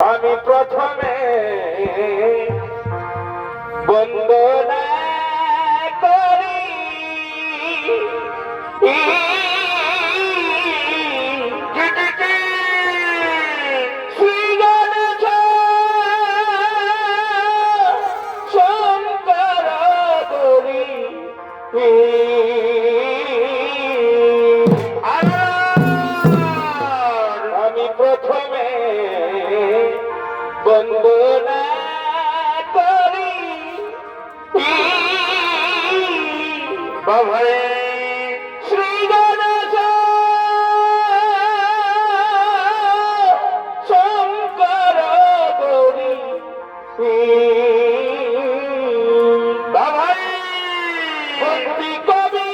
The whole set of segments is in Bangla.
আমি প্রথমে বন্দনা করি শ্রী গণেশ শঙ্কর গৌরী আমি প্রথমে বন্দনা করি বাবারে শ্রী গণেশ শঙ্কর গৌরী বাবারে ভক্তি কবি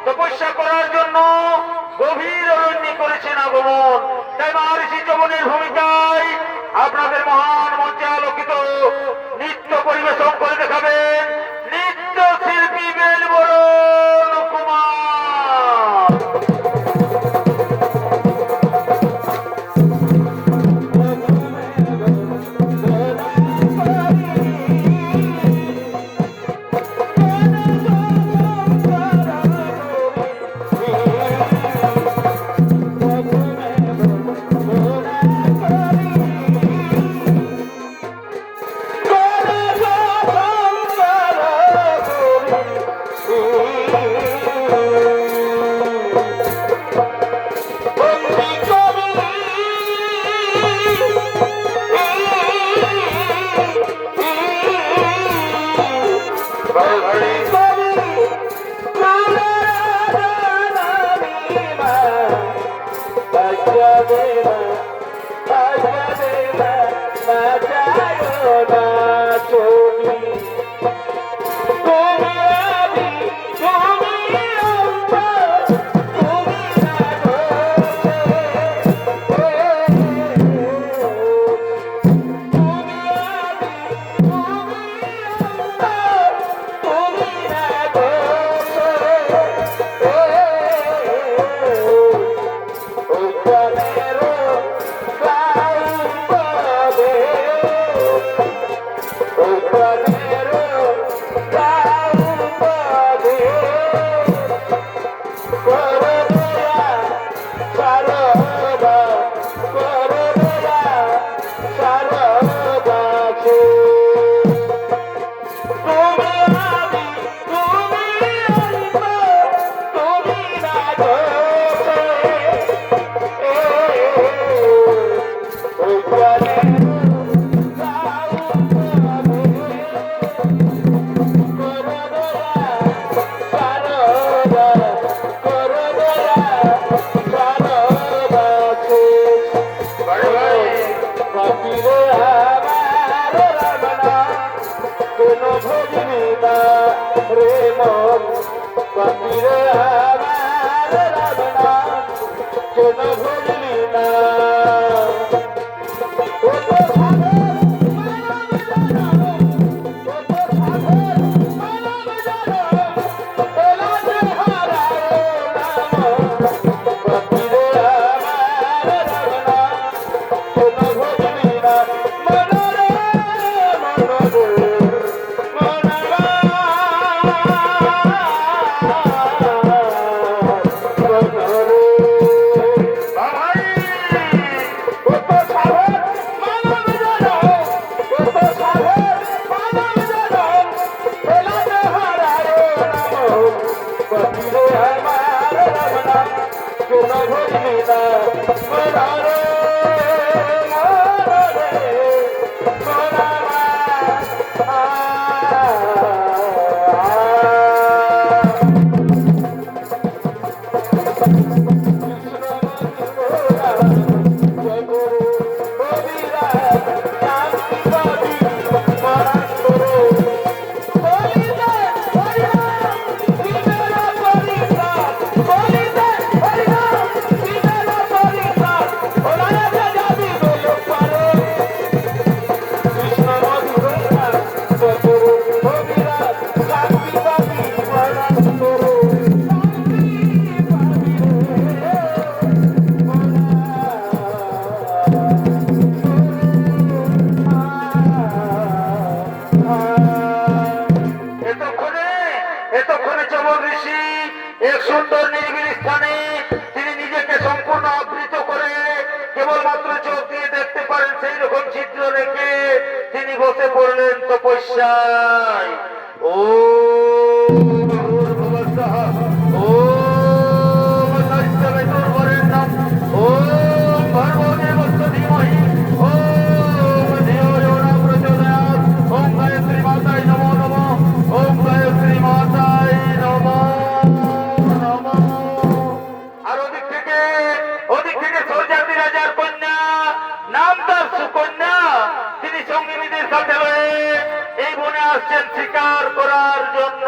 তপস্যা করার জন্য গভীর অরণ্যে করেছেন আগমন। তাই মহর্ষি চমনের ভূমিকায় আপনাদের মহান মঞ্চে আলোকিত নৃত্য পরিবেশন করে দেখাবেন নৃত্য শিল্পী বেলবরণ কুমার। এতক্ষণে চবন ঋষি এক সুন্দর নিরিবিলি স্থানে তিনি নিজেকে সম্পূর্ণ আবৃত করে কেবলমাত্র চোখ দিয়ে দেখতে পারেন সেই রকম চিত্র রেখে তিনি বসে পড়লেন তপস্যায়। ও শিকার করার জন্য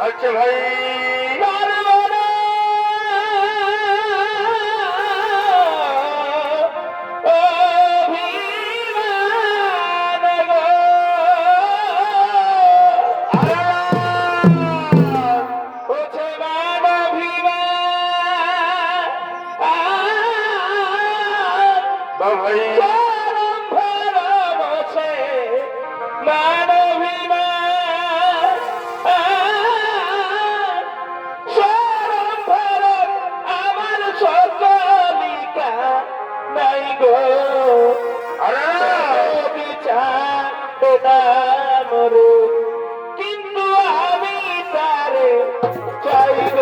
আচ্ছা ভাই কিন্তু আমি তারে চাইব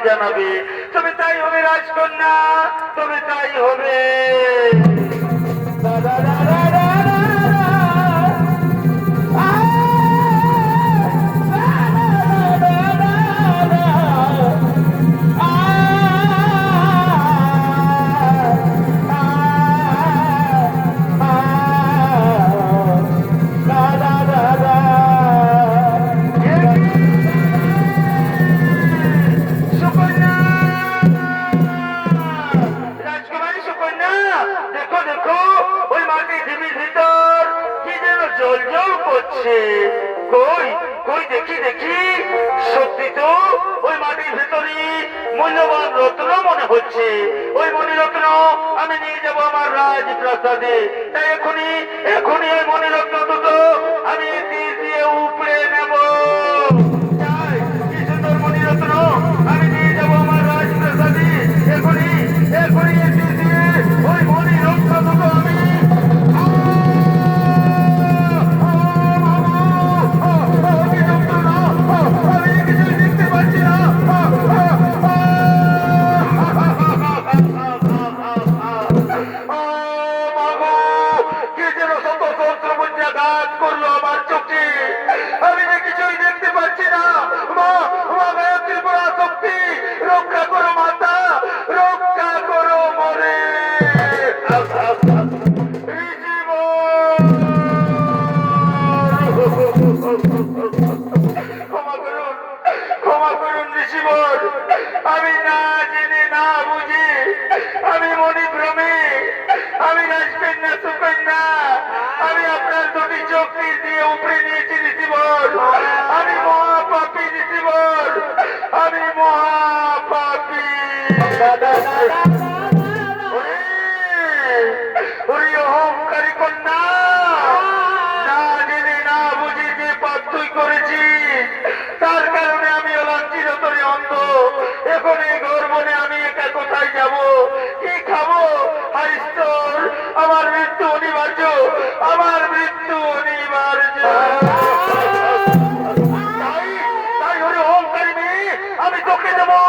জানাবে তবে তাই হবে রাজকন্যা, তবে তাই হবে। কই কই দেখি দেখি, সত্যি তো ওই মাটির ভেতরে মূল্যবান রত্ন মনে হচ্ছে। ওই মণিরত্ন আমি নিয়ে যাব আমার রাজপ্রাসাদে। তাই এখনই এখনই ওই মণিরত্ন দুটো আমি তীর দিয়ে উপড়ে নেব। কি সুন্দর মণিরত্ন, আমি নিয়ে যাব আমার রাজপ্রাসাদে। এখনই এখনই তীর দিয়ে ওই মণিরত্ন দুটো আমি সুকন্যা সুকন্যা আমি আপনার দুটি চোখ দিয়ে উপরে নিয়েছি ঋষিবর আমি মহাপাপী ঋষিবর আমি মহাপাপী ওরে অহংকারী কন্যা না জেনে না বুঝে যে পাপ তুই করেছিস তার কারণে আমি লাঞ্ছিত তোরে অন্ধ এখন এই গর্বনে আমি একা কোথায় যাব কি খাবো হারিস্তর আমার মৃত্যু অনিবার্য আমার মৃত্যু অনিবার্য তাই ওরে অহংকারী মেয়ে আমি তোকে দেবো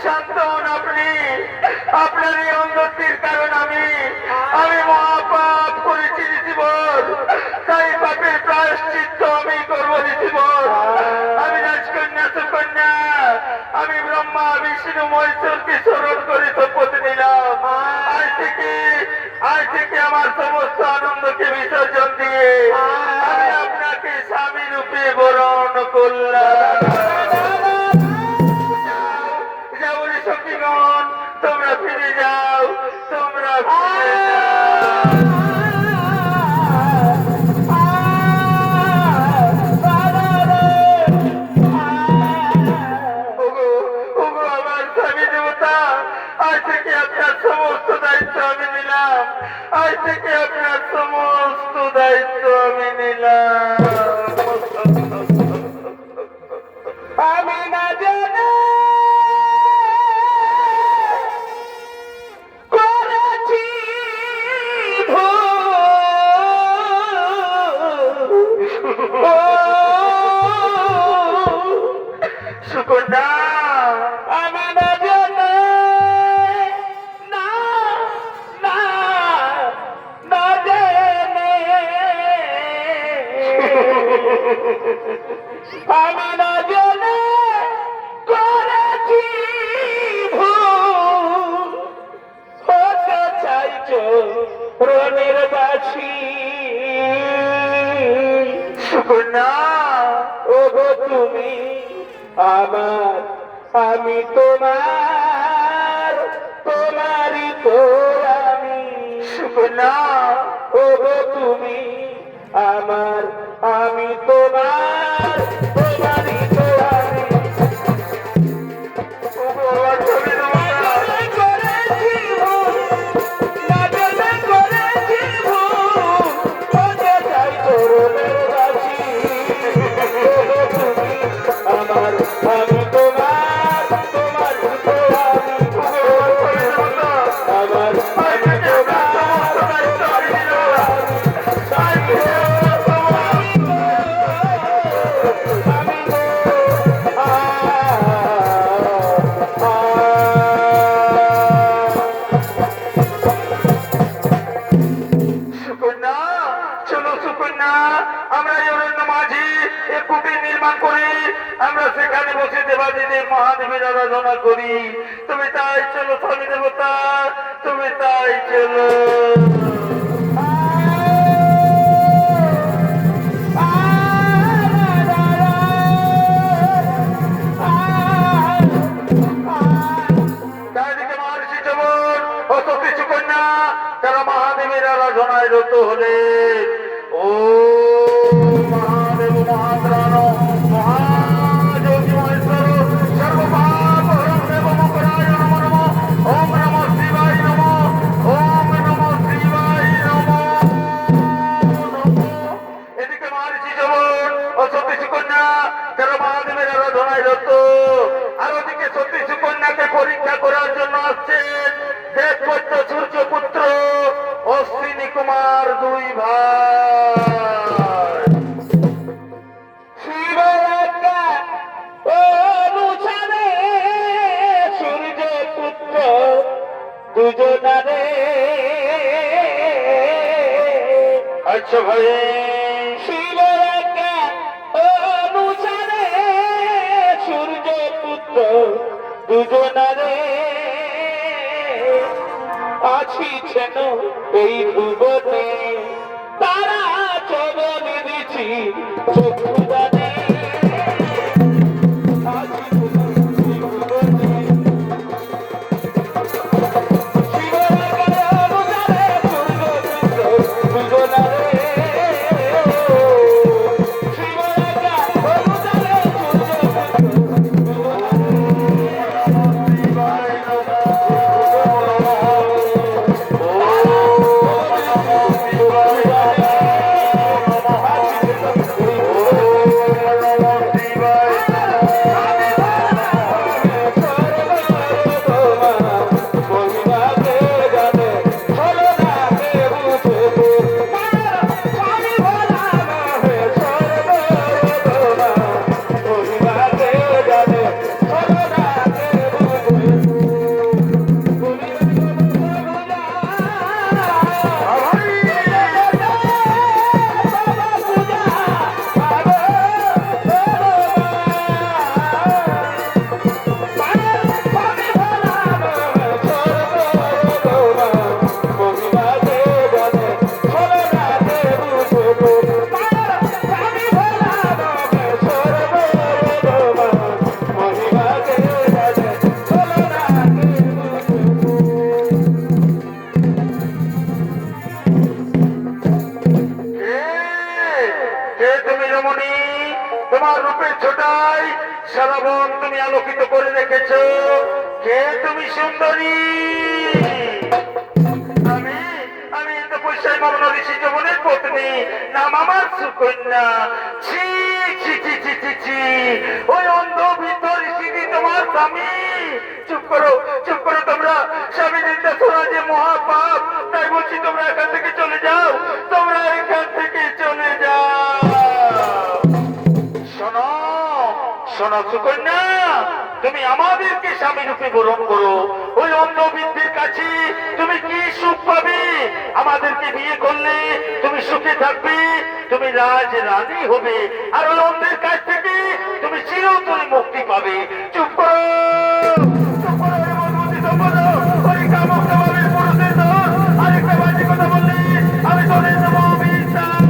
শান্ত হন আপনি আপনার এই অন্ধত্বের কারণ আমি মহাপাপ করেছি ঋষিবর তাই পাপের প্রায়শ্চিত্ত আমি করবো ঋষিবর আমি রাজকন্যা সুকন্যা আমি ব্রহ্মা বিষ্ণু মহেশ্বরকে স্মরণ করে শপথ নিলাম আজ থেকে আমার সমস্ত আনন্দকে বিসর্জন দিয়ে আমি আপনাকে স্বামী রূপে বরণ করলাম সখীগণ তোমরা ফিরে যাও তোমরা ফিরে আমার স্বামী দেবতা আজ থেকে আপনার সমস্ত দায়িত্ব আমি নিলাম আজ থেকে আপনার সমস্ত দায়িত্ব আমি নিলাম আমি না জানি সুকন্যা আমি না জানি না না না জানি আমি না জানি করেছি ভুল হতে চাইছো রণের বাসী সুকন্যা ও গো তুমি আমার আমি তোমার তোমারই তো আমি সুকন্যা ও গো তুমি আমার আমি তোমার তোমারই তো আমি মহাদেবের আরাধনা করি তুমি তাই চলো স্বামী দেবতা তুমি তাই চলো সুকন্যা তারা মহাদেবের আরাধনায় রত হলে ও মহাদেব মহাপ্রাণ পরীক্ষা করার জন্য আসছেন দেবপত্য সূর্যপুত্র অশ্বিনী কুমার দুই ভাই সূর্যপুত্র দুজনারে আচ্ছা ভাই সূর্যপুত্র দুজনারে আছিছেন এই ভুবনে তারা চবনে দিছি চক্ষুদানে ভবন তুমি আলোকিত করে রেখেছো। কে তুমি সুন্দরী? আমি আমি তো পয়সায় মগ্ন ঋষি যমনের পত্নী, নাম আমার সুকন্যা। ছি ছি ছি ছি ছি ছি, ওই অন্ধ বৃদ্ধ ঋষিটি তোমার স্বামী। চুপ করো তোমরা। স্বামী নিন্দা শোনা যে মহাপাপ, তাই বলছি তোমরা এখান থেকে চলে যাও, তোমরা এখান থেকে চলে যাও। শোনো শোনো সুকন্যা, তুমি আমাদেরকে স্বামী রূপে গ্রহণ করো। ওই অন্ধ বৃদ্ধের কাছে তুমি কি সুখ পাবে? আমাদেরকে বিয়ে করলে তুমি সুখে থাকবে, তুমি রাজ রানী হবে, আর ওই অন্ধের কাছ থেকে তুমি চিরতরে মুক্তি পাবে। চুপ করো চুপ করো, ওই কামক জবাবের পুরুষের দল আরেকটা বাজে কথা বললে আমি তোদের দেবো অভিশাপ।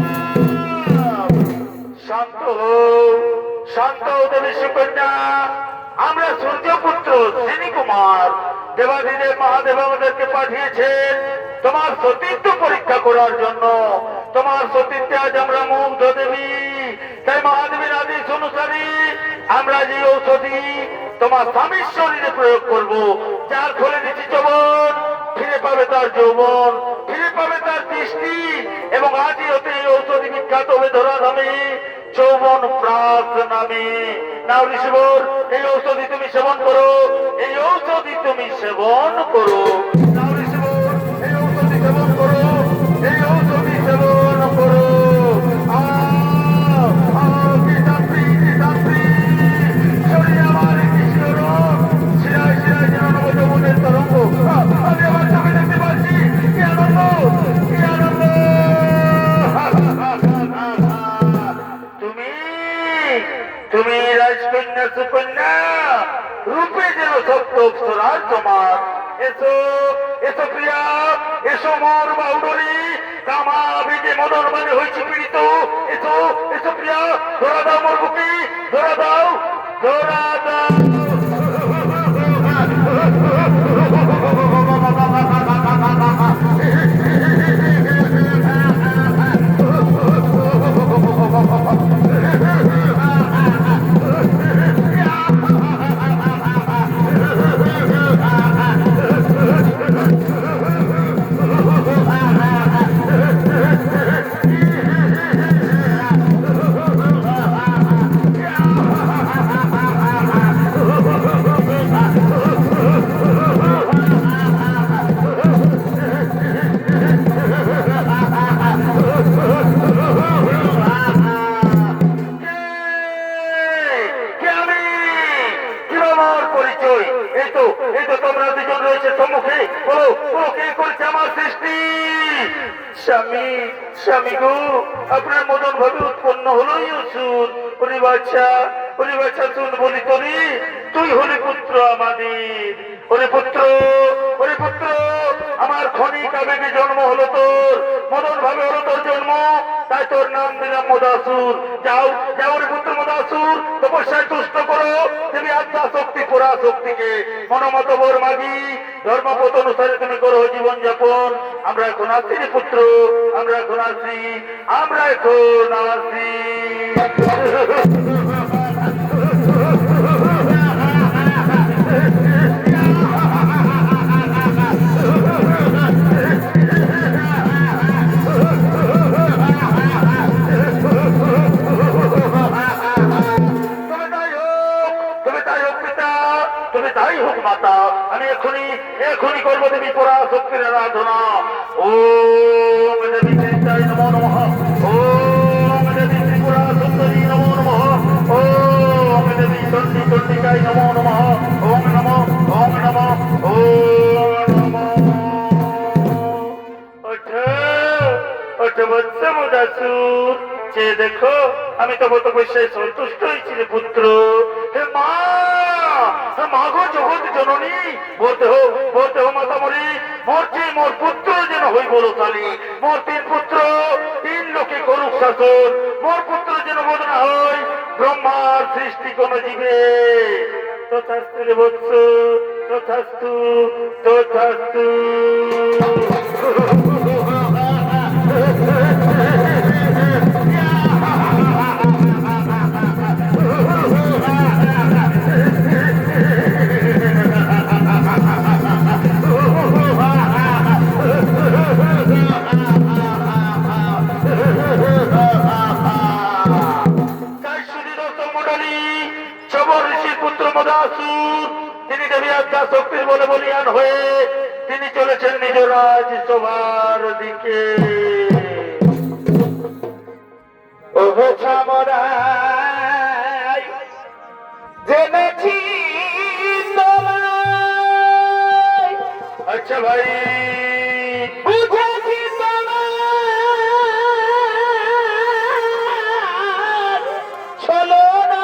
শান্ত হও, শান্ত হও দেবী সুকন্যা। আমরা সূর্যপুত্র শ্রী কুমার, দেবাদিদেব মহাদেব আমাদেরকে পাঠিয়েছেন তোমার সতীত্ব পরীক্ষা করার জন্য। তোমার সতীত্বে আজ আমরা মুগ্ধ দেবী, তাই মহাদেবের আদেশ অনুসারে আমরা যে ঔষধি তোমার স্বামীর শরীরে প্রয়োগ করব, যার ফলে ঋষি যৌবন ফিরে পাবে তার যৌবন, ফিরে পাবে তার দৃষ্টি, এবং আজই হতে এই ঔষধি বিখ্যাত হবে ধরা ধামে যৌবন প্রাস নামে। নাও ঋষিবর, এই ঔষধি তুমি সেবন করো, এই ঔষধি তুমি সেবন করো। নাও ঋষিবর, এই ঔষধি সেবন করো, এই ঔষধি সেবন করো। কি শান্তি, কি শান্তি, শরীরে আমার কৃষ্ণ রোগ, শিরায় শিরায় যেন নবযৌবনের তরঙ্গ। আমি আমার চোখে দেখতে পাচ্ছি, কি আনন্দ, কি আনন্দ। তুমি রাজকন্যা সুকন্যা, রূপে যেন সত্য অপ্সরার তোমার। এসো এসো প্রিয়া, এসো মোর বাউডরি, কামা বেগে মদন মানে হয়েছে পীড়িত। এসো এসো প্রিয়া, ধরা দাও মোর বুকে, ধরা দাও, ধরা দাও। স্বামী স্বামী গো, আপনার মদন ভাবে উৎপন্ন হলো অসুর। ওরে বাচ্চা শুন বলি তোরে, তুই হলে পুত্র আমাদের। ওরে পুত্র, ওরে পুত্র, আমার ক্ষণিক আবেগে জন্ম হলো তোর, মদন ভাবে হলো তোর জন্ম, তাই তোর নাম দিলাম মদাসুর। যাও যাও রে পুত্র মদাসুর, তপস্যায় তুষ্ট করো দেবী আত্মা শক্তি পুরা শক্তিকে। মনোমত বর মাগি, ধর্মপথ অনুসারে তুমি করো জীবন যাপন। আমরা এখন আসি রে পুত্র, আমরা এখন আসি, আমরা এখন আসি। তাই হোক মাতা, আমি এখনই করবো দেবী পরাশক্তির আরাধনা। ওম দেবী চিন্তায় নমো নমঃ, ওম দেবী ত্রিপুরা সুন্দরী নমো নমঃ, ওম দেবী চণ্ডী চণ্ডিকায় নমো নমঃ, ওম নমঃ ওম নমঃ ওম নমঃ। ওঠো বৎস মদাসুর, চেয়ে দেখো আমি তব তপস্যায় সন্তুষ্ট হয়েছি রে পুত্র। হে মা, মাগো জগৎ জননী, বলতে হো মাতামরি, মোর পুত্র যেন হই বলশালী। মোর তিন পুত্র, তিন লোকে করুক শাসন। মোর পুত্র যেন বোধ না হয় ব্রহ্মার সৃষ্টি কোন জীবে। তথাস্তু রে বৎস, তথাস্তু তথাস্তু। মদাসুর তিনি দেবী আত্মা শক্তির বলে বলিয়ান হয়ে তিনি চলেছেন নিজ রাজসভার দিকে। ওহো ছামরাই জেনেছি তোমায়, আচ্ছা ভাই বুঝেছি তোমার চলো না।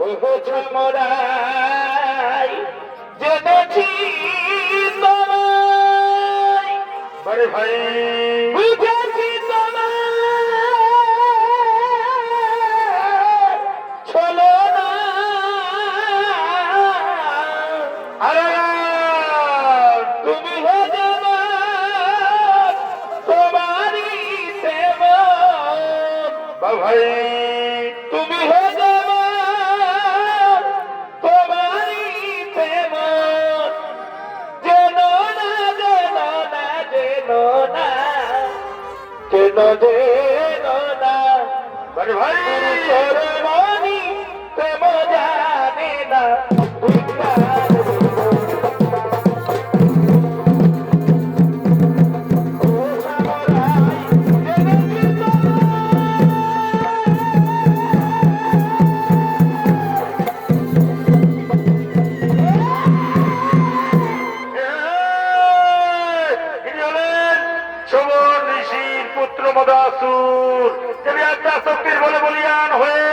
ওহো ছামরাই জেনেছি তোমায়, আরে ভাই বুঝেছি তোমার চলো না। আরে তুমি হে দেবন, তোমারই দেবন, ভাই তুমি হে দেবন, তোমারই দেবন। যেন না যেন না যেন না যেন যেন না আরে ভাই পুরুষের মনি প্রেম জানে না। তিনি হলেন শোভন ঋষির পুত্র মদাসুর দেবী আত্মা শক্তির বলে বলিয়ান হয়ে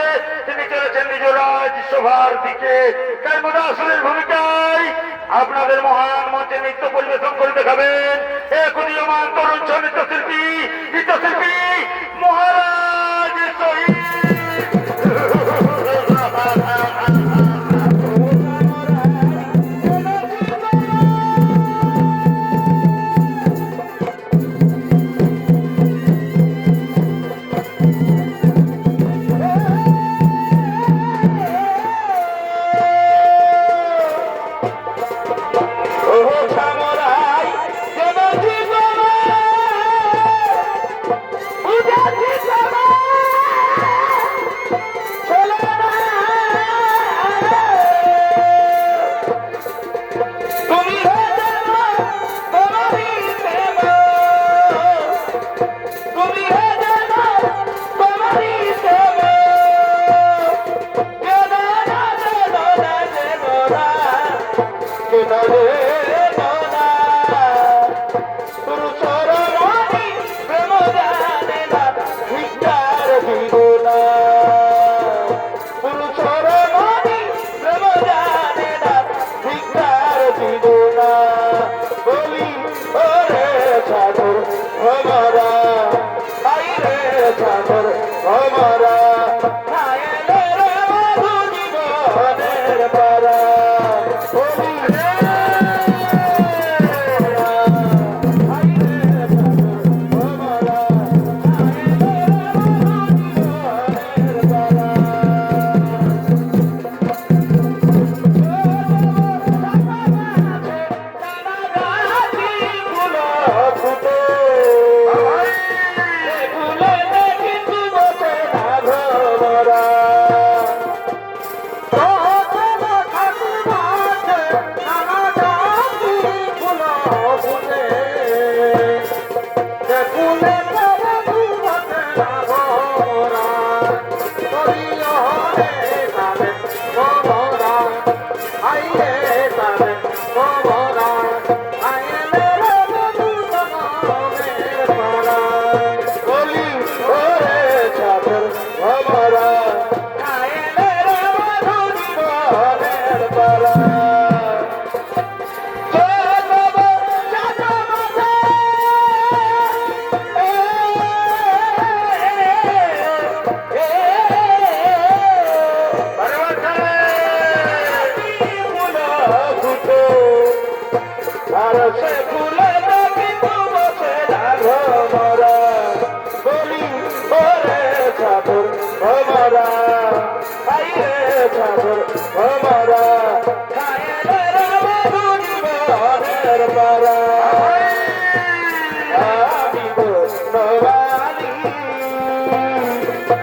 তিনি চলেছেন নিজ রাজসভার দিকে। তাই মদাসুরের ভূমিকায় আপনাদের মহান মঞ্চে নৃত্য পরিবেশন করে দেখাবেন এক উদীয়মান তরুণ নৃত্যশিল্পী নৃত্যশিল্পী মহারাজ শহীদ। ওহো ছামরাই জেনেছি তোমায়, বুঝেছি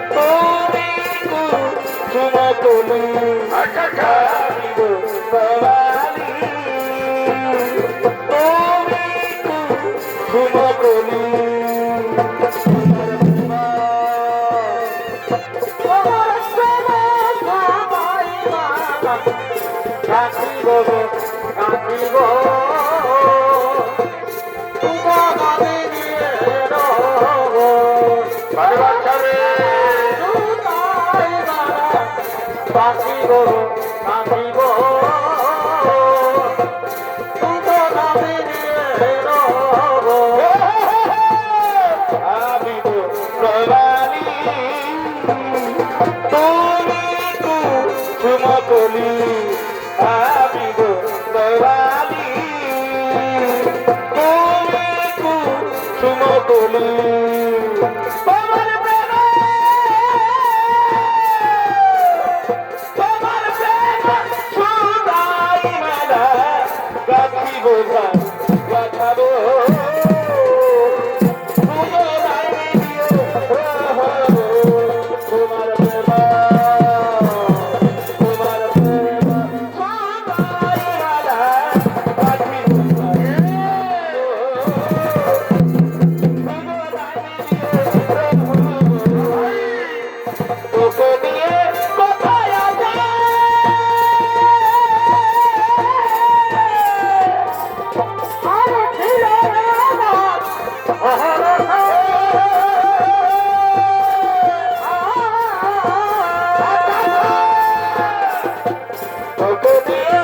তুমি কুসুমকলি আচ্ছা আচ্ছা আমি গো কবালি তুমি কুসুমকলি বাজে বাচ্চা রে আমি গো কবালি তুমি কুসুমকলি আমি গো কবালি তুমি কুসুমকলি তোমার প্রেমে তোমার প্রেমে সুদাই মালা গাথিব গাথাবো তোমার প্রেম তোমার প্রেম সুদাই মালা গাথিব তোকে নিয়ে কোথায় তোকে নিয়ে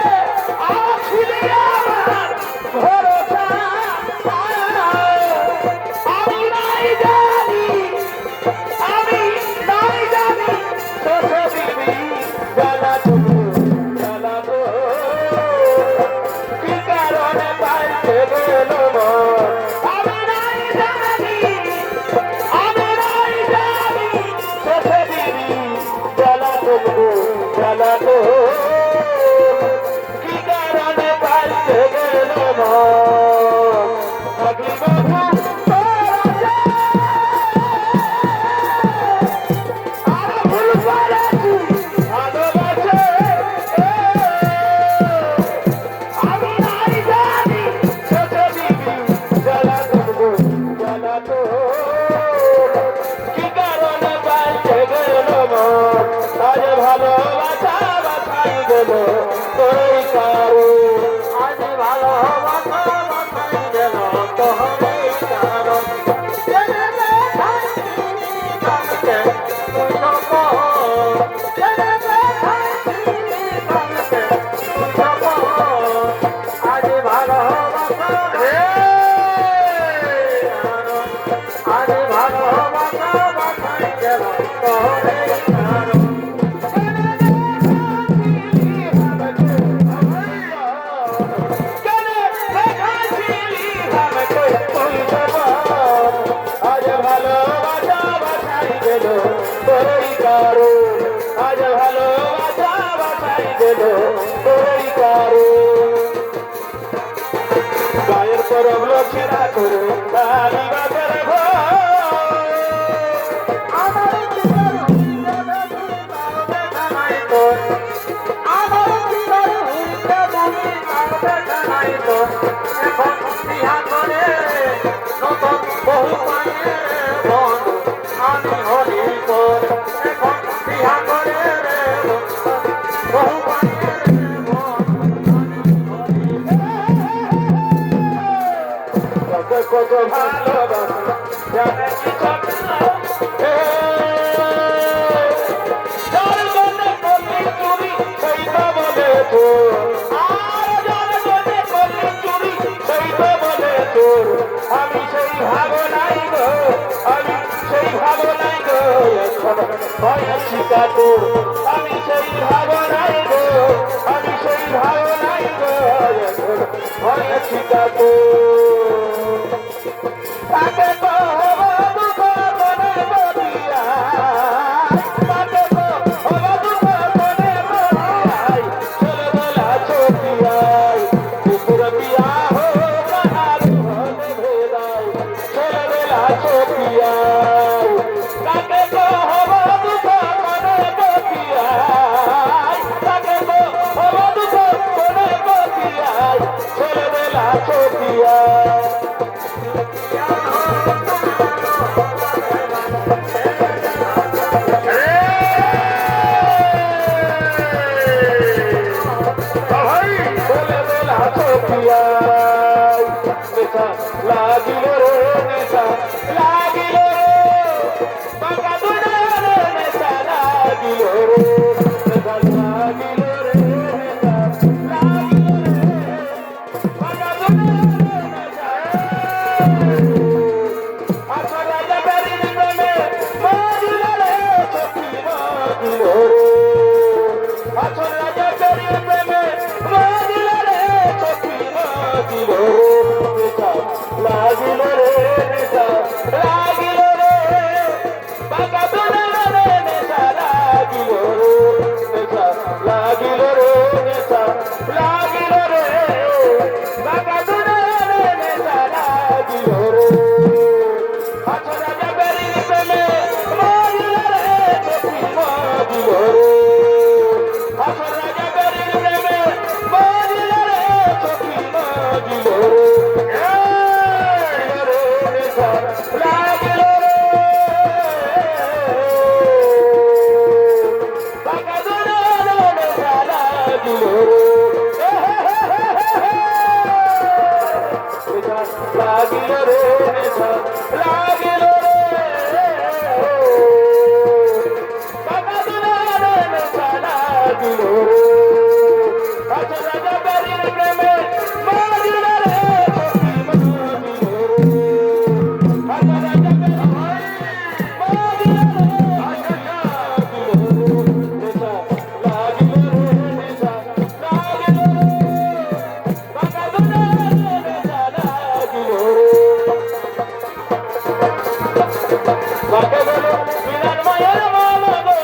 আসলে আমার ভরসা আমি নাই জানি আমি নাই জানি শেষে দিবি জ্বালাবো কি কারণে পাইতে গেল মন আমি নাই জানি শেষে দিবি জ্বালাবো কি কারণে পাইতে গেল মন থাকলি বাবু ভালোবাসা বাসাই গেল তোর কারো আজ ভালোবাসা বাসাই গেল তোর কারো আজ ভালোবাসা আজ ভালোবাসা বাসাই গেল তোর কারো আজ ভালোবাসা বাসাই গেল তোরই কারো আজ ভালোবাসা বাসাই গেল তোরই কারো গায়ের পরব লক্ষ্মীরা করে তারি বাজার এখন বিহা করে নতুন বহু পায়ে বন আমি হরি তোর এখন বিহা করে রে বহু পায়ে কত কত ভালোবাসা জানে কি যার মনে করলি চুরি সেইটা বলে তোর আর যার মনে করলি চুরি সেইটা বলে তোর আমি সেই ভাবনাই গো আমি সেই ভাবনাই গো এখন হয়েছি কাতর আমি সেই ভাবনাই গো আমি সেই ভাবনাই গো এখন হয়েছি কাতর তাকে তো হবো দুঃখ মনে বলিয়া তাকে তো হবো দুঃখ মনে বলিয়াই চলে বলা চোখিয়াই কুকুর পিয়া হো কাহার হলে ভেদাই বেলা চপিয়াই তাকে তো হব দুঃখ মনে বপিয়াই তাকে তো হব দুঃখ মনে বপিয়াই ছেলে বেলা চপিয়াই ছেলে বেলা চপিয়াই নেশা লাগিল রে নেশা লাগিল রে বাঁকা দুনিয়ার নেশা লাগিল রে নেশা লাগিল রে নেশা লাগিল রে বাঁকা দুনিয়ার নেশা আচ্ছা রাজা বেরিয়ে প্রেমে মরিল রে চোখি মরিল রে আচ্ছা রাজা বেরিয়ে প্রেমে মরিল রে চোখি মরিল রে লাগিল রে নেশা লাগিল রে বাঁকা দুনিয়ার নেশা লাগিল রে নেশা লাগিল রে নেশা লাগিল রে বাঁকা দুনিয়ার নেশা লাগিল রে আচ্ছা রাজা বেরিয়ে প্রেমে মরিল রে চোখি মরিল রে আচ্ছা রাজা বেরিয়ে প্রেমে মরিল রে চোখি মরিল রে লাগিল রে বাঁকা দুনিয়ার নেশা লাগিল রে লাগিল রে নেশা লাগিল রে বাঁকা দুনিয়ার নেশা লাগিল রে আচ্ছা রাজা বেরিয়ে প্রেমে মরিল রে চোখি মরিল রে বাঁকে গেল মিনার মায়ের মন গো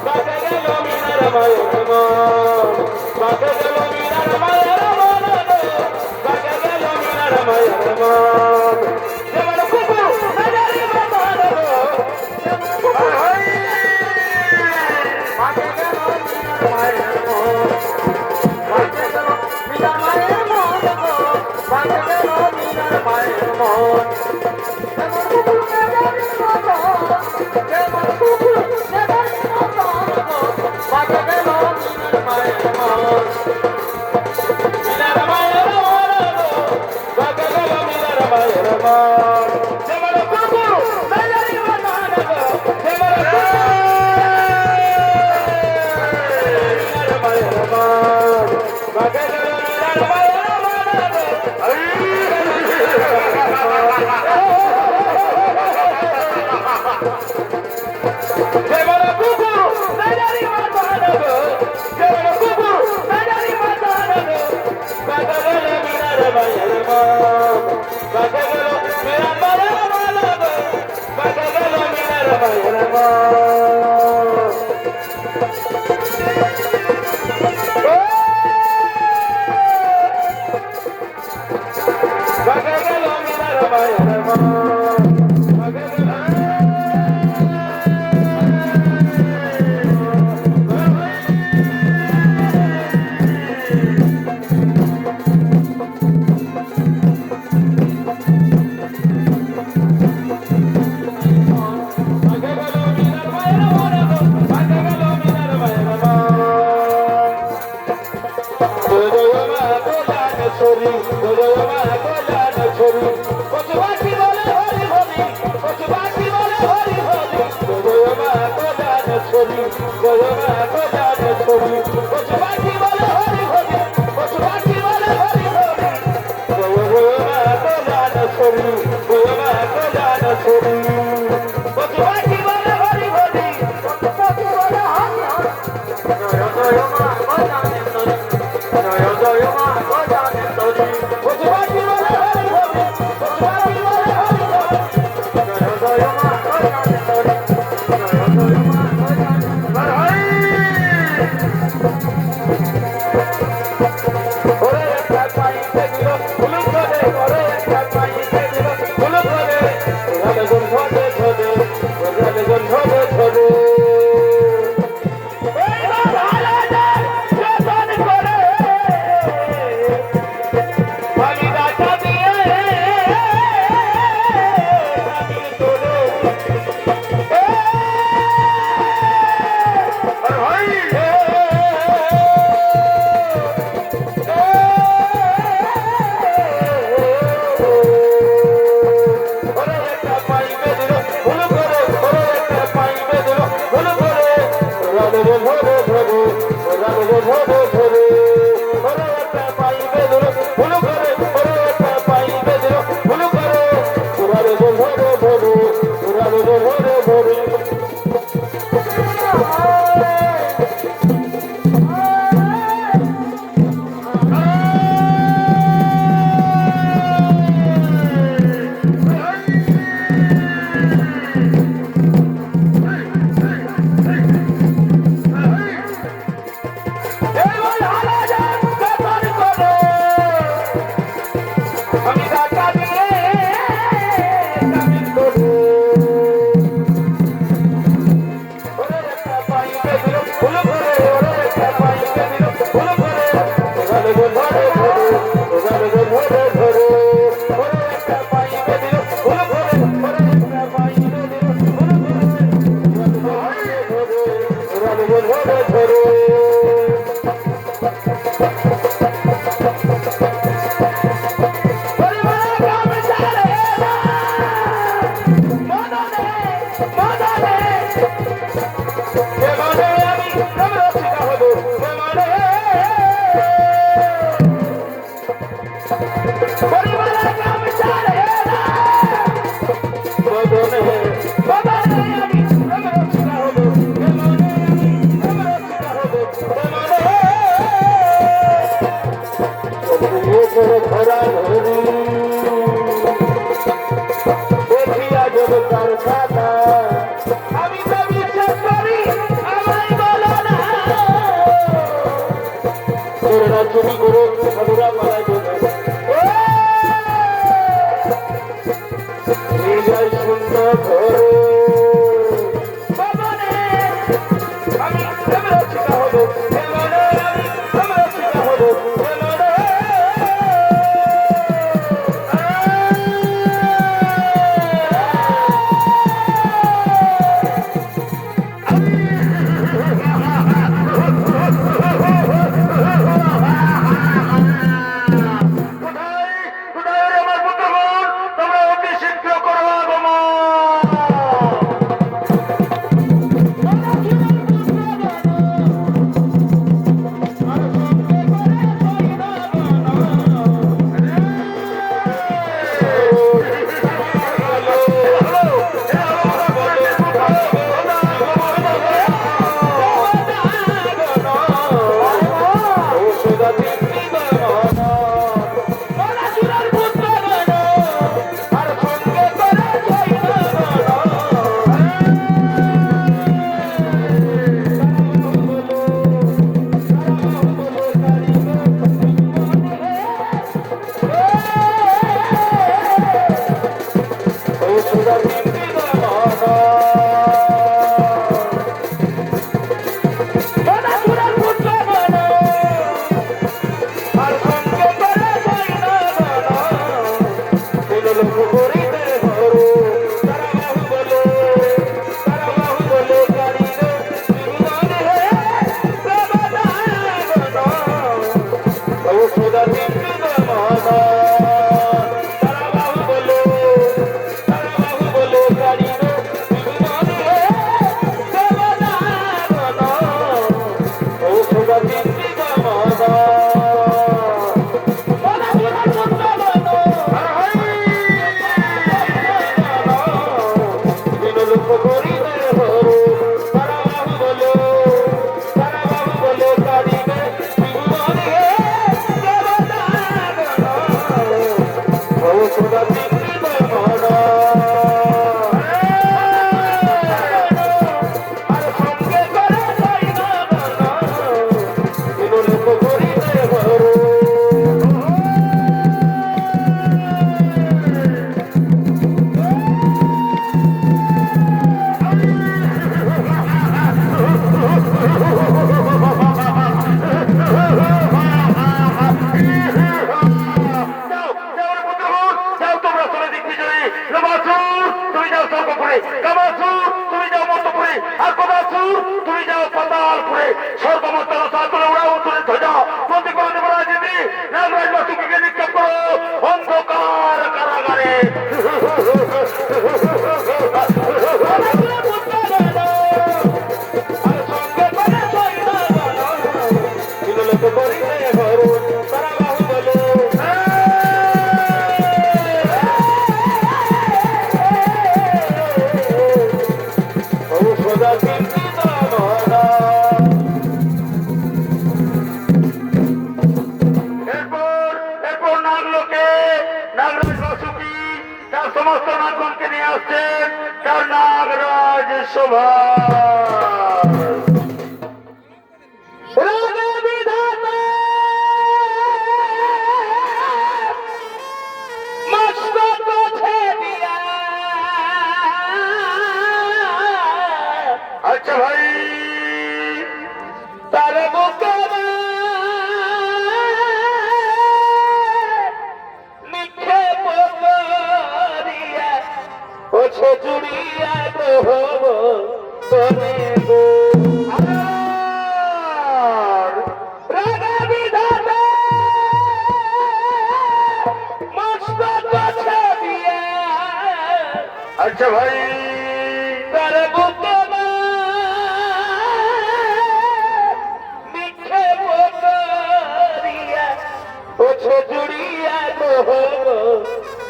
বাঁকে গেল মিনার মায়ের মন বাঁকে গেল মিনার মায়ের মন গো বাঁকে গেল মিনার মায়ের মন যেমন কুকুর নাজারি মন গো বাঁকে গেল মিনার মায়ের মন বাঁকে গেল মিনার মায়ের মন গো বাঁকে গেল মিনার মায়ের মন যেমন কুকুর নাজারি যেমন কুকুর নাজারি বাঁকে গেল মিনার মায়ের মন মিনার মায়ের মন গো বাঁকে গেল মিনার মায়ের মন যেমন কুকুর নাজারি মন গো যেমন মিনার মায়ের মন বাঁকে গেল মিনার মায়ের মন গো যেমন কুকুর নাজারি মন গো যেমন কুকুর নাজারি মন গো বাঁকে গেল মিনার মায়ের মন বাঁকে গেল মিনার মায়ের মন গো বাঁকে গেল মিনার মায়ের মন বাঁকে গেল মিনার মায়ের মন বাঁকে গেল ছড়ি কচুয়াটি বলে ভরে ভরে ধরা ধরি দেখিয়া জগতার খাতা আমি তো বিশ্বাস করি আমায় বলো না তোরা চুরি করে মধুরা পালাই নিজয় সুন্দর ঘরে আমি রক্ষিতা হবো আমি রক্ষিতা হবো অন্ধকার কারাগারে মনকে নিয়ে আসছেন তার নাগরাজ শোভা। রাগে বিধাতা মস্তক ছেদিয়া আচ্ছা ভাই, তার বুকে নিক্ষেপ করিয়া ওছে জুড়িয়া কহ বনে গো আর রাগে বিধাতা মস্তক ছেদিয়া আচ্ছা ভাই, তার বুকে নিক্ষেপ করিয়া ওছে জুড়িয়া কহ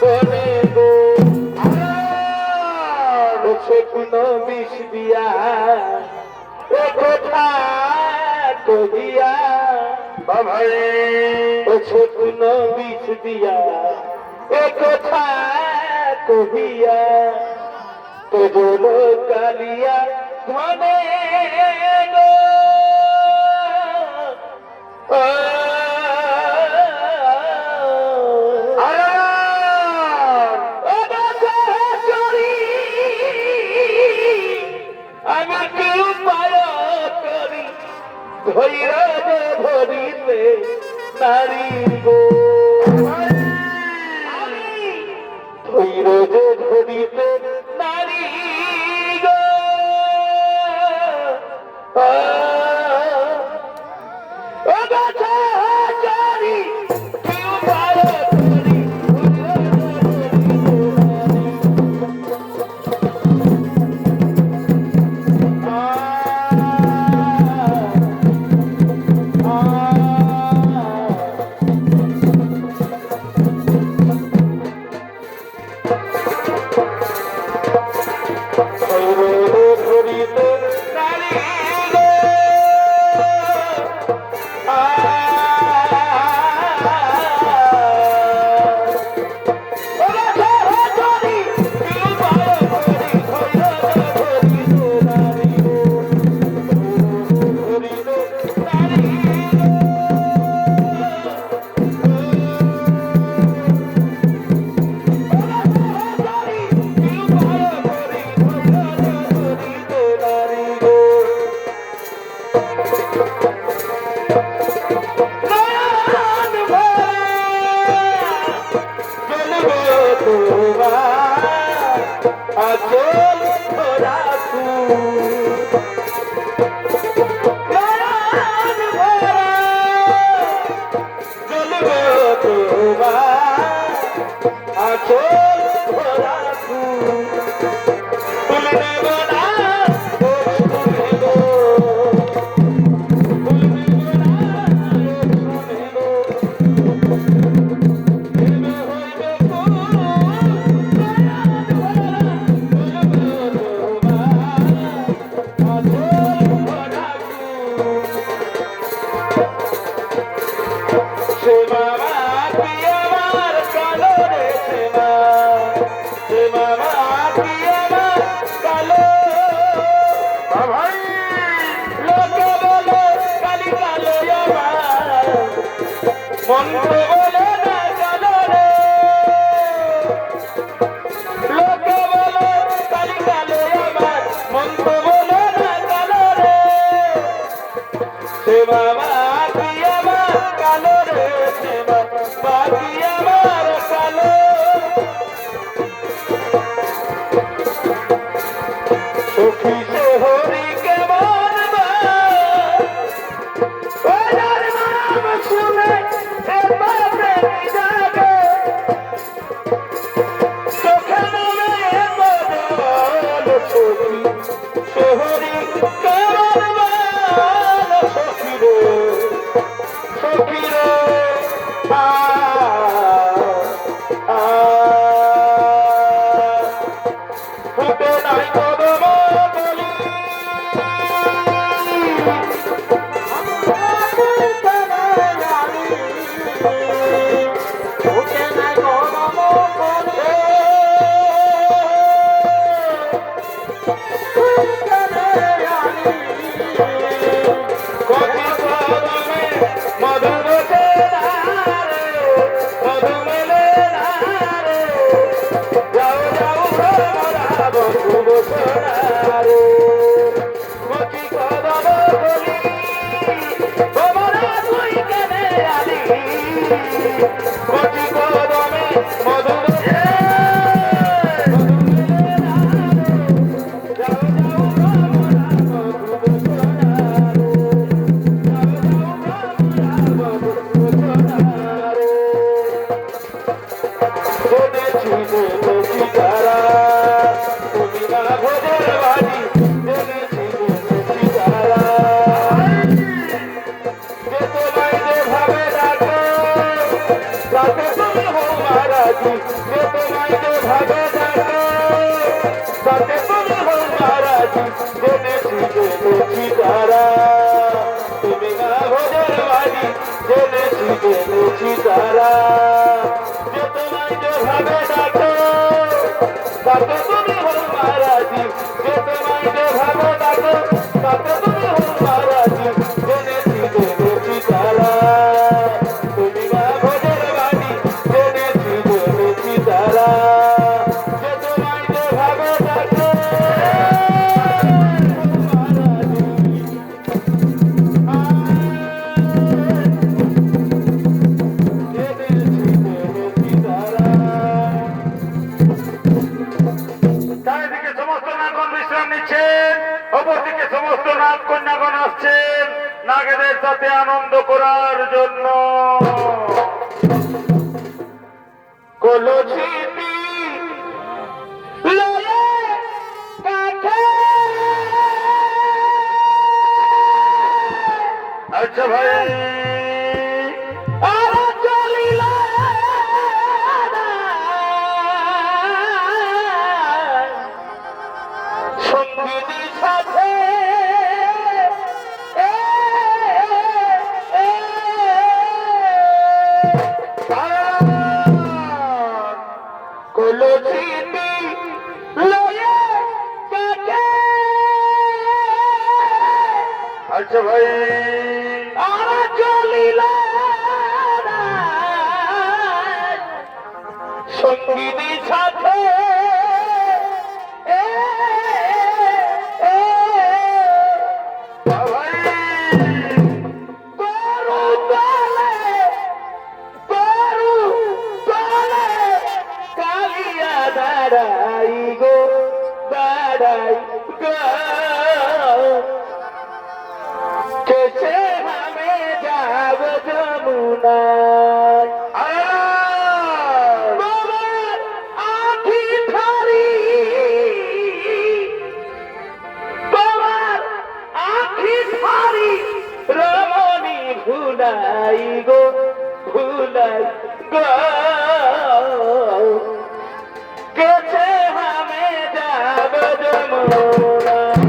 বনে গো আর ওছে কোনো বিষ দিয়া এ কথা কহিয়া বা ভাই, ওছে কোনো বিষ দিয়া এ কথা কহিয়া তোজল কালিয়া ধনে গো আর আমি কেউ পায় করি ধৈর্য ধরিলে নারী গো ধৈর্য ধরিতে নারী গো ও গাছা চারি কেউ পায় করি ধরিতে নারী গো আচল রাখু নয়ন ভরা জ্বলবে তোমার আচল রাখু তুলে নেব না তুলে নেব বা ভাই, মন্ত্র বলে না কালো রে লোকে বলে কালি কালো আমার মন্ত্র বলে না কালো রে সে বাবা কি আমার কালো রে সে বাবা কি আমার কালো সখী সে হরি কেমন শুনে মোরা বন্ধু বসনারে কচি কদম কলি তোমরা তুই কেনে আলি কচি কদমে মধু তুমি না ভোজের বাড়ি জেনেছি তারা যে তোমায় যেভাবে ডাকো তাতে তুমি হো মারাজি যে তোমায় যেভাবে ডাকো তাতে তুমি হো মারাজি জেনেছি তারা তুমি না ভোজের বাড়ি জেনেছি তারা যে তোমায় যেভাবে ডাকো চারিদিকে সমস্ত নাগন বিশ্রাম নিচ্ছেন, অপরদিকে সমস্ত নাগ কন্যাগণ আসছেন নাগেদের সাথে আনন্দ করার জন্য। কলসিটি লয়ে কাঠে আচ্ছা ভাই, আর চলিল সঙ্গীতি সাথে কলসিটি লয়ে কাঠে আচ্ছা ভাই, আর চলিল সঙ্গীতি সাথে ভাই গরু তলে কালিয়া দাঁড়াই গো দাঁড়াই গো কেসে হামে যাব যমুনায় বাবার আঁখি ঠারি বাবার আঁখি ঠারি রমণী ভুলাই গো ভুলাই গো কেসে হামে যাব যমুনায়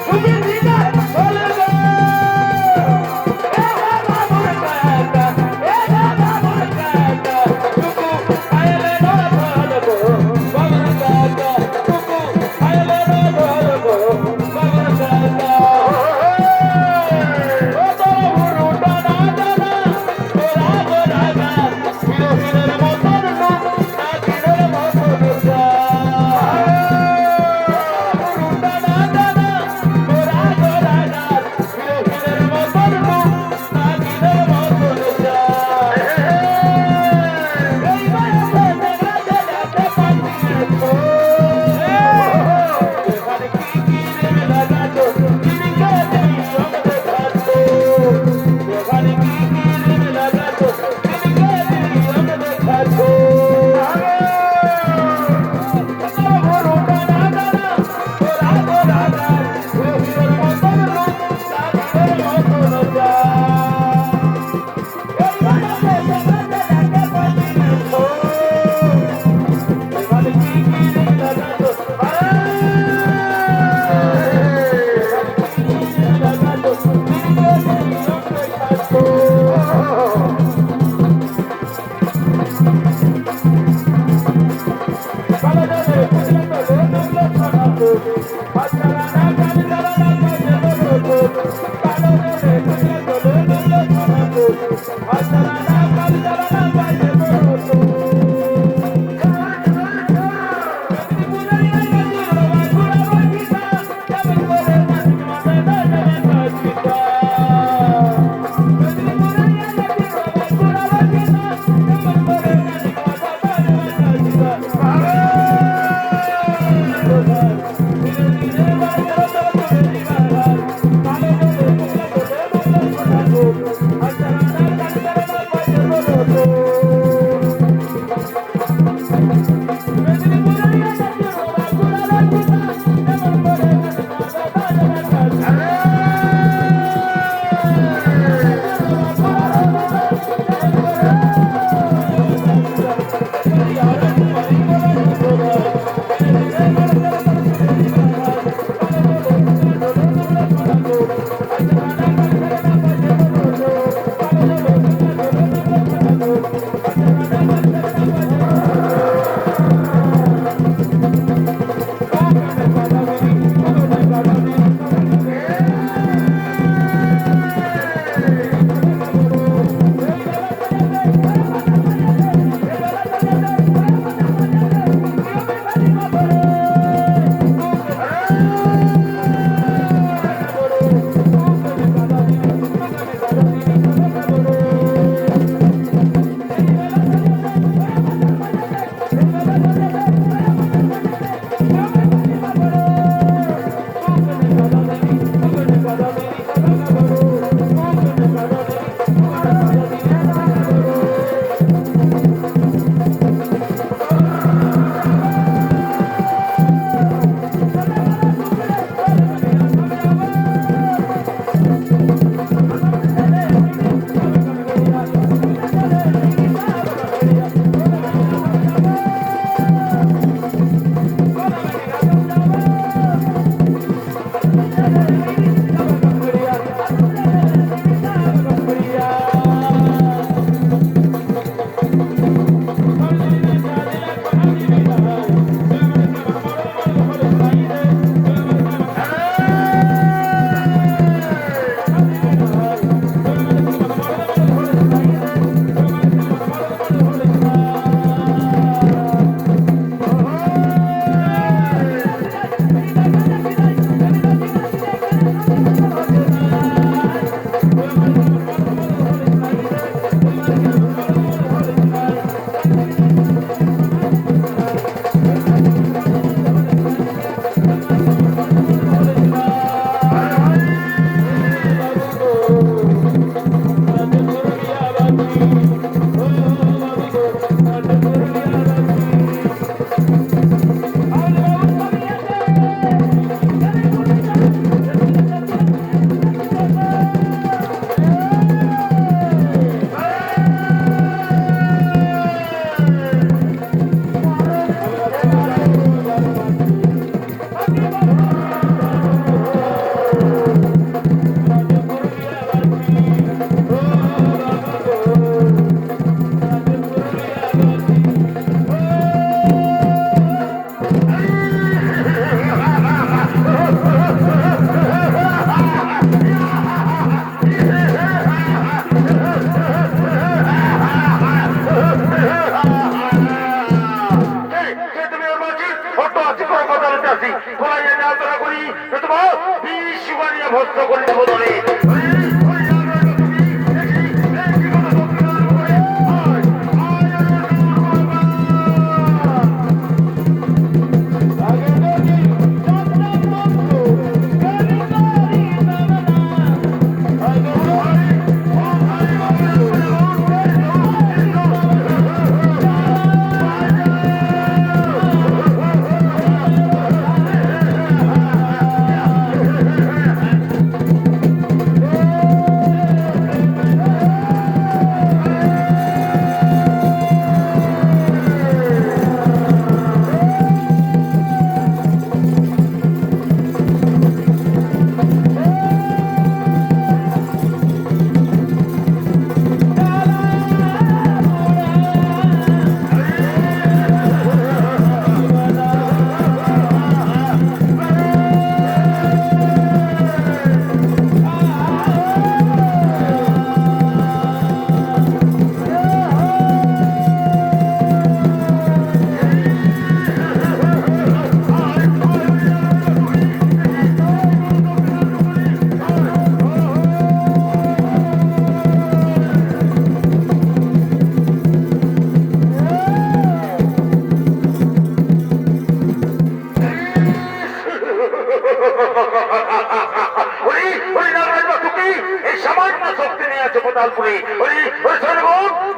তুমি দিদা বলে গো এ বাবুর কাকা এ বাবুর কাকা টুকু আইলে না বলবো বাবুর কাকা টুকু আইলে না বলবো বাবুর কাকা ও তোর বুড়োটা না জানা তোরা গোরা গা হিরো হিরোর মতন লুক না হিরোর মতন লুক বুড়োটা না জানা তোরা ভস্ম করে দেবো ধরে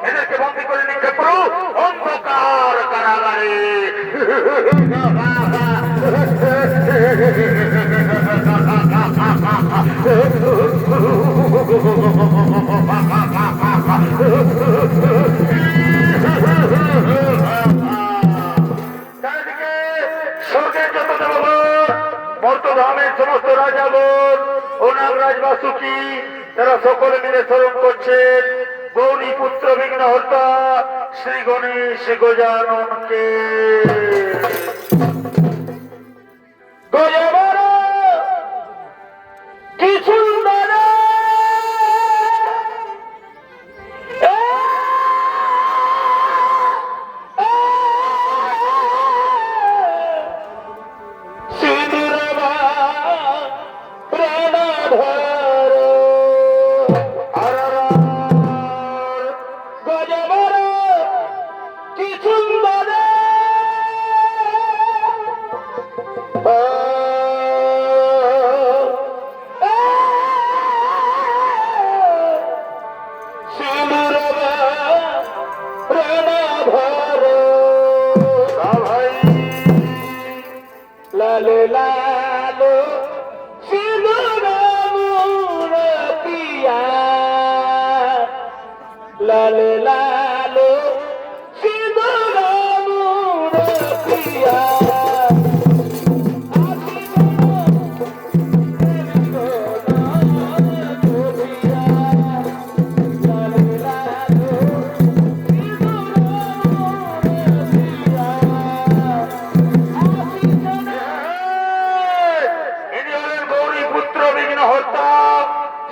এদেরকে বন্দী করে নিক্ষেপ করো অন্ধকার কারাগারে স্বর্গের যত দেবগণ মর্তধামের সমস্ত রাজাগণ ও নাগরাজ বাসুকি তারা সকলে মিলে স্মরণ করছেন গৌরী পুত্র বিঘ্নহর্তা শ্রী গণেশ গজাননকে। কি সুন্দর লালো লালো সিঁদুর মুরতিয়া লালো লালো সিঁদুর মুরতিয়া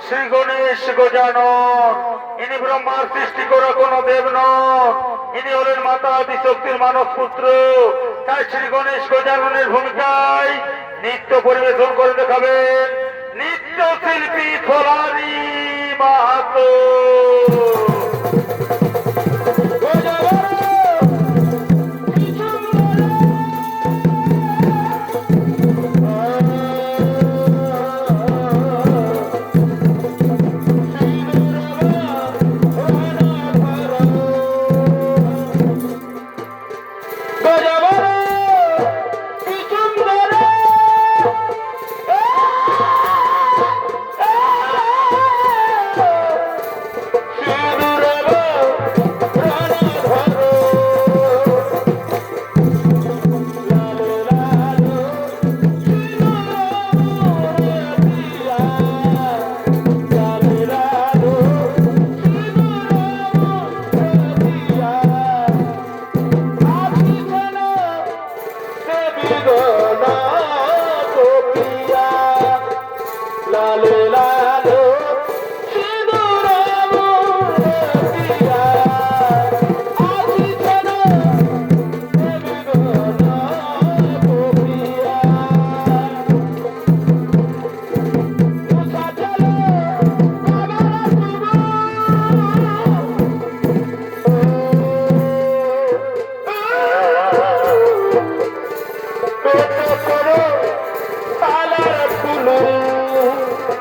শ্রী গণেশ গজানন ইনি ব্রহ্মার সৃষ্টি করা কোন দেব নন, ইনি হলেন মাতা আদিশক্তির মানব পুত্র। তাই শ্রী গণেশ গজাননের ভূমিকায় নৃত্য পরিবেশন করে দেখাবেন নৃত্য শিল্পী ফলারি মাহাতো।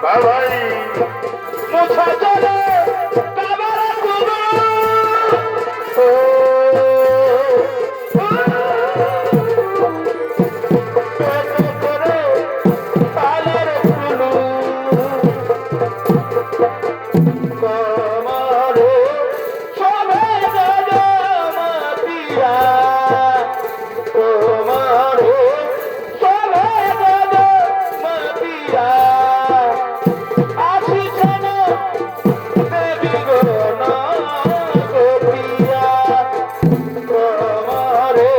ভাই মুছা চলে কাবার কুলো ও করে পালের কুলো কমারে সবে জমতিয়া কমারে সবে জমতিয়া আসিছেন দেবী গো না গোপিয়া কমারে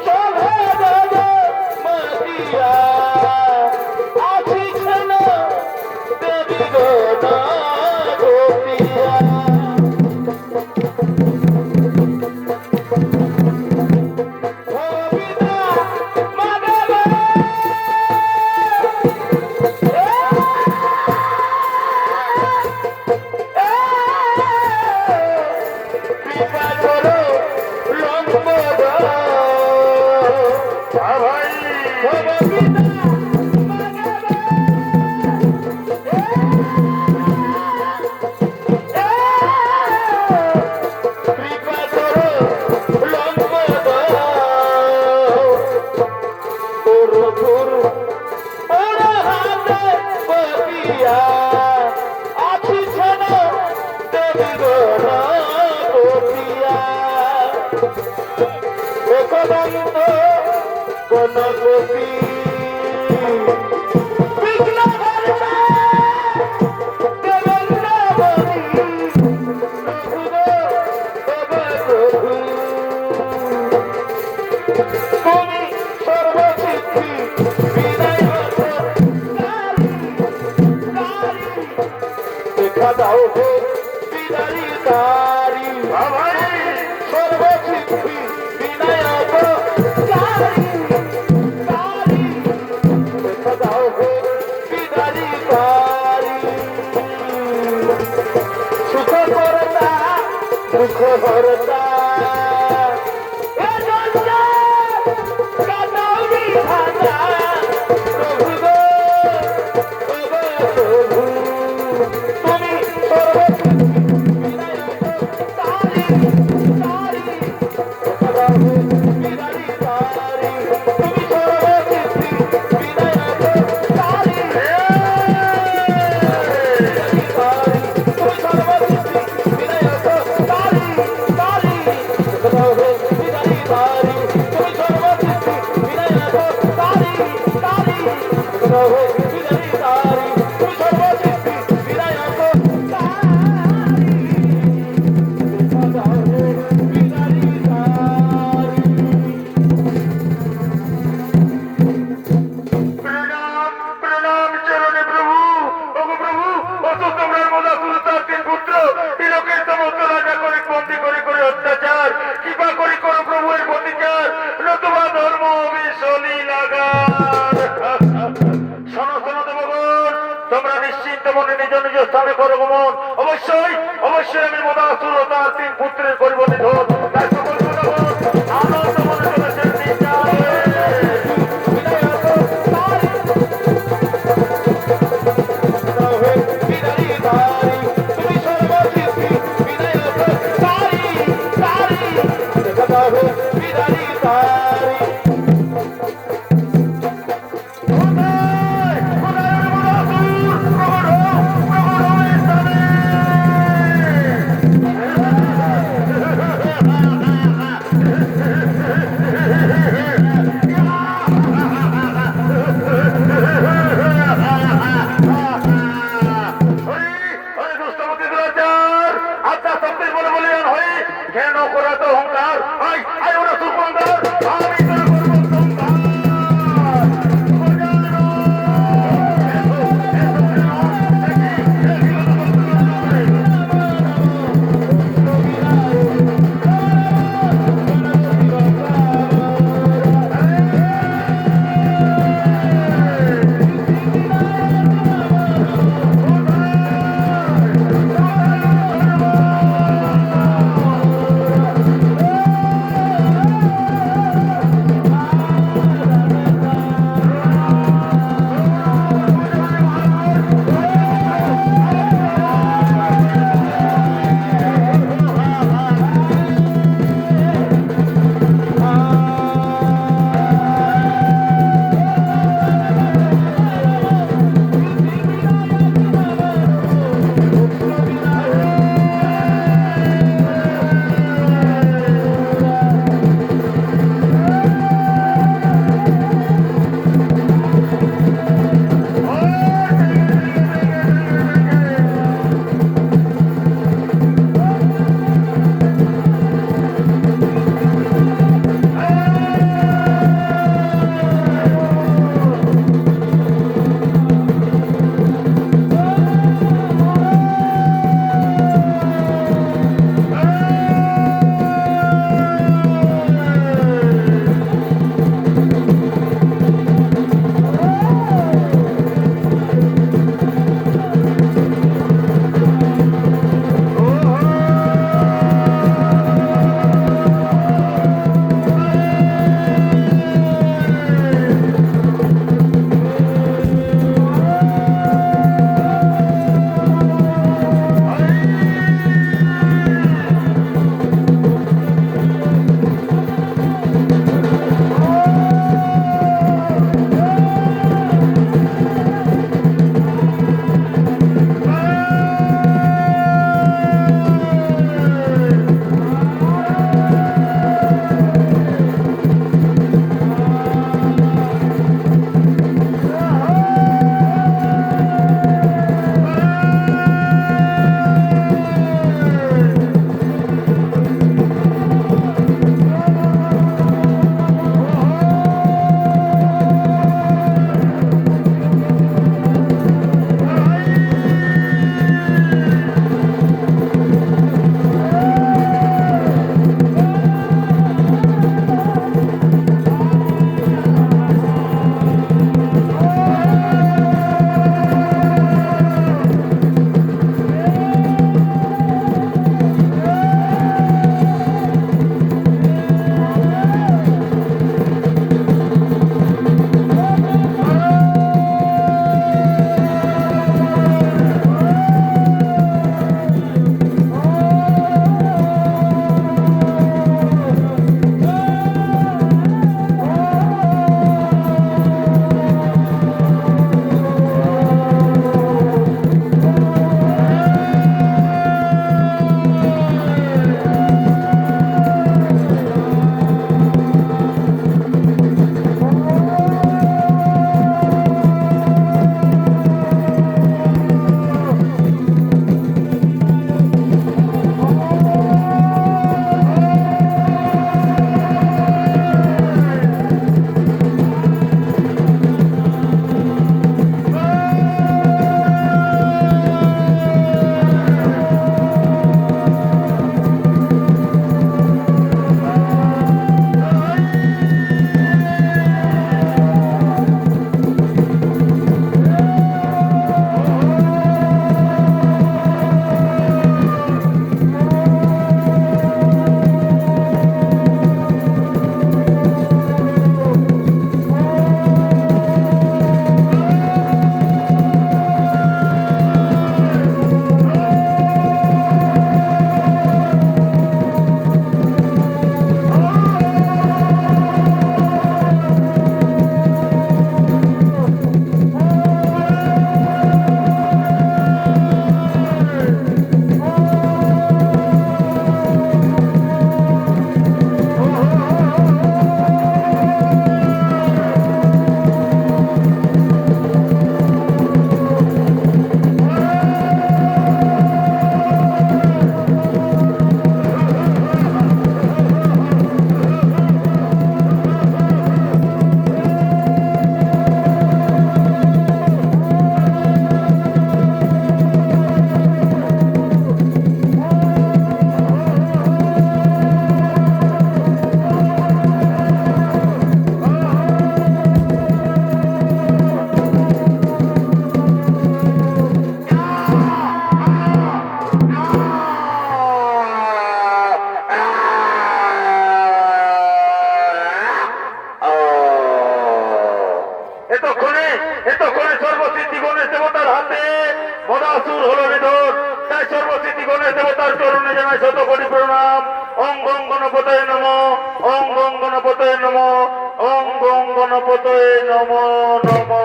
সবে জমতিয়া আসিছেন দেবী গো না গোপিয়া গোবিন্দা মাধব কৃপা করো লম্বদ ভাই গোবিন্দা কৃপা করো লম্বদ গুরু গুরু ওরা হাতে বতিয়া আছিছেন দেবী গো গোপিয়া একদন্ত গণপতি বিঘ্ন হরতা দেবেন্দ্রবতী প্রভু গো দেবে প্রভু তুমি সর্বসিদ্ধি বিনয় দেখা দাও হে বিদারি তারি ভাই সর্বসিদ্ধি বিনায়ক তারি তারি দেখা দাও হে বিদারি তারি সুখ করতা দুঃখ হরতা এ জঞ্জা কাটাউনি ভাজা প্রভু গো প্রভু তুমি সর্বসিদ্ধি বিনায়ক তারি তারি দেখা দাও হে বিদারি তারি তুমি সর্বসিদ্ধি বিনায়ক তারি তুমি সর্বসিদ্ধি বিনায়ক তারি তারি দেখা দাও হে বিদারি তারি তুমি সর্বসিদ্ধি বিনায়ক তারি তারি দেখা দাও হে বিদারি তারি তুমি সর্বসিদ্ধি বিনায়ক তারি দেখা দাও হে বিদারি তারি প্রণাম প্রণাম চরণে প্রভু ওগো প্রভু অত তোমরা মদাসুর তার তিন পুত্র তিলকের সমস্ত রাজা করে বন্দি করে করে অত্যাচার কৃপা করে করো প্রভু এর প্রতিকার নতুবা ধর্ম বিশনি লাগান শোনো শোনো দেবগণ তোমরা নিশ্চিন্ত মনে নিজ নিজ স্থানে করো গমন অবশ্যই অবশ্যই আমি মদাসুর ও তার তিন পুত্রের করিব নিধন তাই সকল জনগণ আনন্দ মনে চলেছেন নিশ্চয় বিনায়ক তারি দাও হে বিদারি তারি তুমি সর্বসিদ্ধি বিনায়ক তারি তারি দেখা দাও হে বিদারি তারি প্রভু মদাসুর হলো নিধন। তাই সর্বস্থিতি গণেশ দেবতার চরণে জানাই শত কোটি প্রণাম। ওং গং গণপতয়ে নমঃ, ওং গং গণপতয়ে নমঃ, ওং গং গণপতয়ে নমঃ নমঃ।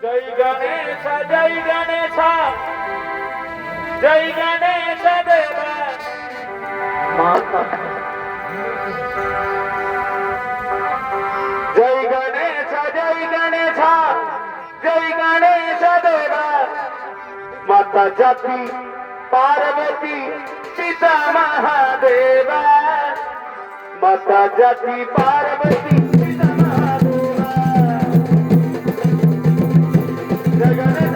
জয় গণেশ জয় গণেশ জয় গণেশ দেবা মাতা জয় গণেশ জয় গণেশ জয় গণেশ দেবা মাতা জাতি পার্বতী পিতা মহাদেবা মাতা জাতি পার্বতী পিতা মহাদেবা জয় গণেশ